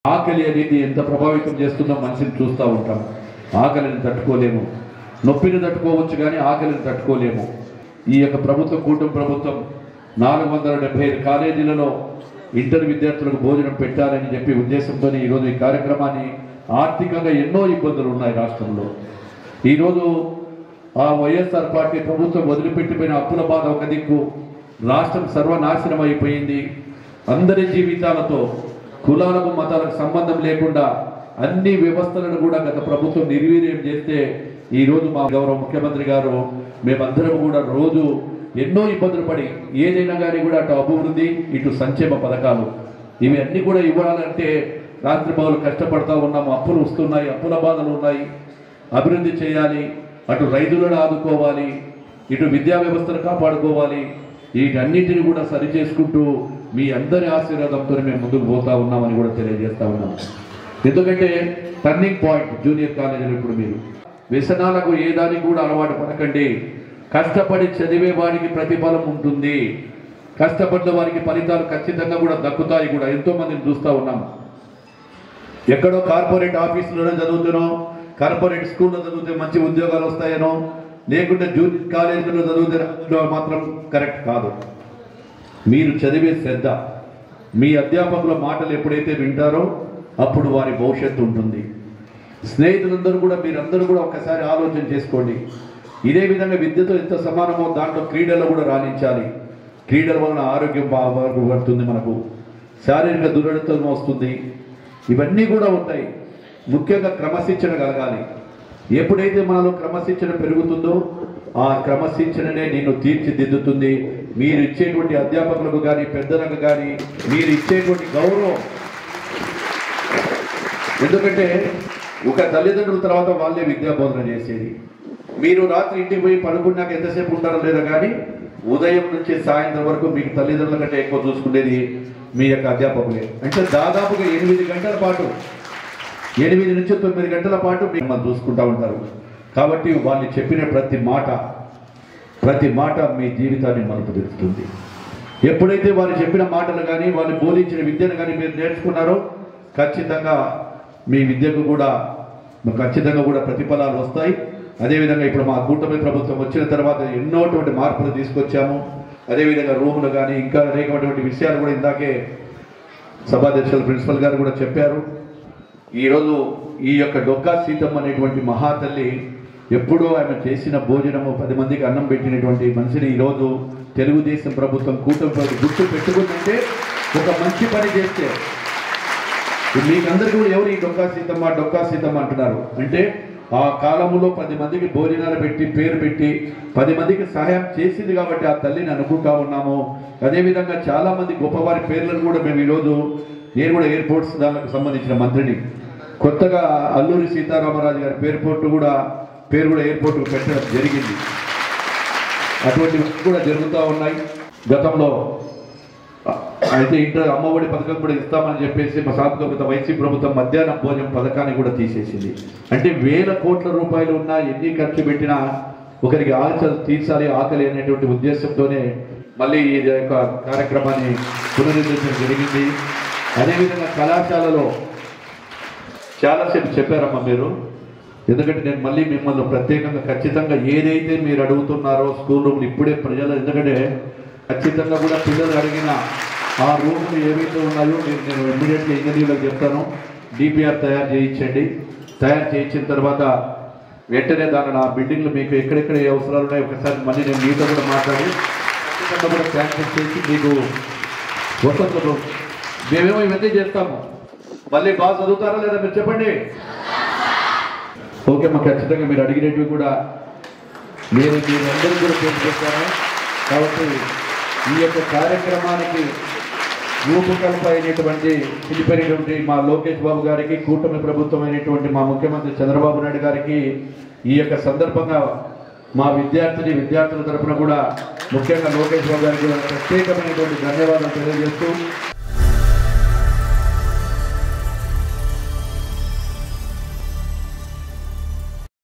ఆకలి అనేది ఎంత ప్రభావితం చేస్తుందో మనిషిని చూస్తూ ఉంటాం. ఆకలిని తట్టుకోలేము, నొప్పిని తట్టుకోవచ్చు కానీ ఆకలిని తట్టుకోలేము. ఈ యొక్క ప్రభుత్వం, కూటమి ప్రభుత్వం 475 కాలేజీలలో ఇంటర్ విద్యార్థులకు భోజనం పెట్టాలని చెప్పి ఉద్దేశంతో ఈరోజు ఈ కార్యక్రమాన్ని, ఆర్థికంగా ఎన్నో ఇబ్బందులు ఉన్నాయి రాష్ట్రంలో. ఈరోజు ఆ వైఎస్ఆర్ పార్టీ ప్రభుత్వం వదిలిపెట్టిపోయిన అప్పుల బాధ ఒక దిక్కు, రాష్ట్రం సర్వనాశనం అయిపోయింది. అందరి జీవితాలతో కులాలకు మతాలకు సంబంధం లేకుండా అన్ని వ్యవస్థలను కూడా గత ప్రభుత్వం నిర్వీర్యం చేస్తే ఈరోజు మా గౌరవ ముఖ్యమంత్రి గారు మేమందరం కూడా రోజు ఎన్నో ఇబ్బందులు పడి ఏదైనా కానీ కూడా అటు అభివృద్ధి, ఇటు సంక్షేమ పథకాలు ఇవి అన్నీ కూడా ఇవ్వాలంటే రాత్రి పగలు కష్టపడతా ఉన్నాము. అప్పులు వస్తున్నాయి, అప్పుల బాధలు ఉన్నాయి. అభివృద్ధి చేయాలి, అటు రైతులను ఆదుకోవాలి, ఇటు విద్యా వ్యవస్థను కాపాడుకోవాలి. వీటన్నింటినీ కూడా సరి చేసుకుంటూ మీ అందరి ఆశీర్వాదంతో మేము ముందుకు పోతా ఉన్నామని కూడా తెలియజేస్తా ఉన్నాం. ఎందుకంటే టర్నింగ్ పాయింట్ జూనియర్ కాలేజీలో ఇప్పుడు మీరు వ్యసనాలకు ఏ దానికి కూడా అలవాటు పడకండి. కష్టపడి చదివే వారికి ప్రతిఫలం ఉంటుంది, కష్టపడిన వారికి ఫలితాలు ఖచ్చితంగా కూడా దక్కుతాయి. కూడా ఎంతో మందిని చూస్తూ ఉన్నాం. ఎక్కడో కార్పొరేట్ ఆఫీసులోనే చదువుతానో, కార్పొరేట్ స్కూల్లో చదివితే మంచి ఉద్యోగాలు వస్తాయనో, లేకుంటే జూనియర్ కాలేజీలో చదివితే మాత్రం కరెక్ట్ కాదు. మీరు చదివే శ్రద్ధ, మీ అధ్యాపకుల మాటలు ఎప్పుడైతే వింటారో అప్పుడు వారి భవిష్యత్తు ఉంటుంది. స్నేహితులందరూ కూడా మీరందరూ కూడా ఒకసారి ఆలోచన చేసుకోండి. ఇదే విధంగా విద్యతో ఎంత సమానమో దాంట్లో క్రీడల్లో కూడా రాణించాలి. క్రీడల వలన ఆరోగ్యం బాగుపడుతుంది, మనకు శారీరక దృఢత్వం వస్తుంది, ఇవన్నీ కూడా ఉంటాయి. ముఖ్యంగా క్రమశిక్షణ కలగాలి. ఎప్పుడైతే మనలో క్రమశిక్షణ పెరుగుతుందో ఆ క్రమశిక్షణనే నిన్ను తీర్చిదిద్దుతుంది. మీరు ఇచ్చేటువంటి అధ్యాపకులకు కానీ, పెద్దలకు కానీ మీరు ఇచ్చేటువంటి గౌరవం. ఎందుకంటే ఒక తల్లిదండ్రుల తర్వాత వాళ్ళే విద్యా బోధన చేసేది. మీరు రాత్రి ఇంటికి పోయి పడుకున్నాక ఎంతసేపు ఉంటారో లేదో కానీ ఉదయం నుంచి సాయంత్రం వరకు మీకు తల్లిదండ్రుల కంటే ఎక్కువ చూసుకునేది మీ యొక్క అధ్యాపకులే. అంటే దాదాపుగా 8 గంటల పాటు, 8 నుంచి 9 గంటల పాటు మిమ్మల్ని చూసుకుంటూ ఉంటారు. కాబట్టి వాళ్ళు చెప్పిన ప్రతి మాట మీ జీవితాన్ని మలుపు తిరుగుతుంది. ఎప్పుడైతే వారు చెప్పిన మాటలు కానీ, వాళ్ళు బోధించిన విద్యను కానీ మీరు నేర్చుకున్నారో ఖచ్చితంగా మీ విద్యకు కూడా ఖచ్చితంగా కూడా ప్రతిఫలాలు వస్తాయి. అదేవిధంగా ఇప్పుడు మా కూటమి ప్రభుత్వం వచ్చిన తర్వాత ఎన్నోటువంటి మార్పులు తీసుకొచ్చాము. అదేవిధంగా రూములు కానీ ఇంకా అనేకటువంటి విషయాలు కూడా ఇందాకే సభాధ్యక్షులు ప్రిన్సిపల్ గారు కూడా చెప్పారు. ఈరోజు ఈ యొక్క డొక్కా సీతమ్మ అనేటువంటి మహాతల్లి ఎప్పుడో ఆమె చేసిన భోజనము 10 మందికి అన్నం పెట్టినటువంటి మనిషిని ఈరోజు తెలుగుదేశం ప్రభుత్వం, కూటమి ప్రభుత్వం గుర్తు పెట్టుకుందంటే ఒక మంచి పని చేస్తే. మీకందరికీ కూడా ఎవరు ఈ డొక్కా సీతమ్మ అంటున్నారు అంటే ఆ కాలంలో 10 మందికి భోజనాలు పెట్టి, పేరు పెట్టి 10 మందికి సహాయం చేసింది కాబట్టి ఆ తల్లిని అనుకుంటా ఉన్నాము. అదేవిధంగా చాలా మంది గొప్పవారి పేర్లను కూడా మేము ఈరోజు, నేను కూడా ఎయిర్పోర్ట్స్ దానికి సంబంధించిన మంత్రిని, కొత్తగా అల్లూరి సీతారామరాజు గారి పేరు కూడా ఎయిర్పోర్ట్కు పెట్టడం జరిగింది. అటువంటివి కూడా జరుగుతూ ఉన్నాయి. గతంలో అయితే ఇంటర్ అమ్మఒడి పథకం కూడా ఇస్తామని చెప్పేసి మా సాంస్కృతిక వైసీపీ ప్రభుత్వం మధ్యాహ్న భోజనం పథకాన్ని కూడా తీసేసింది. అంటే 1000 కోట్ల రూపాయలు ఉన్నా, ఎన్ని ఖర్చు పెట్టినా ఒకరికి తీర్చాలి ఆకలి అనేటువంటి ఉద్దేశంతోనే మళ్ళీ ఈ యొక్క కార్యక్రమాన్ని పునరుద్ధరించడం జరిగింది. అదేవిధంగా కళాశాలలో చాలాసేపు చెప్పారమ్మా మీరు. ఎందుకంటే నేను మళ్ళీ మిమ్మల్ని ప్రత్యేకంగా ఖచ్చితంగా ఏదైతే మీరు అడుగుతున్నారో స్కూల్ రూమ్లు ఇప్పుడే ప్రజలు, ఎందుకంటే ఖచ్చితంగా కూడా పిల్లలు అడిగిన ఆ రూమ్లు ఏవైతే ఉన్నాయో నేను ఇమ్మీడియట్గా ఇంజనీర్లకు చెప్తాను, డిపిఆర్ తయారు చేయించండి. తయారు చేయించిన తర్వాత వెంటనే దాని ఆ బిల్డింగ్లు మీకు ఎక్కడెక్కడ ఏ అవసరాలు ఉన్నాయో ఒకసారి మళ్ళీ నేను మీతో కూడా మాట్లాడి ఖచ్చితంగా కూడా శాంక్షన్ చేసి మీకు వసంత రూమ్ మేమేమో ఇవన్నీ చేస్తాము. మళ్ళీ బాగా చదువుతారా లేదా మీరు చెప్పండి. ఓకే మా ఖచ్చితంగా మీరు అడిగినట్టు కూడా మీరు అందరూ కూడా చేస్తాను. కాబట్టి ఈ యొక్క కార్యక్రమానికి రూపకల్ప అయినటువంటి పిలిపినటువంటి మా లోకేష్ బాబు గారికి, కూటమి ప్రభుత్వం అయినటువంటి మా ముఖ్యమంత్రి చంద్రబాబు నాయుడు గారికి ఈ యొక్క సందర్భంగా మా విద్యార్థుల తరఫున కూడా ముఖ్యంగా లోకేష్ బాబు గారికి ప్రత్యేకమైనటువంటి ధన్యవాదాలు తెలియజేస్తూ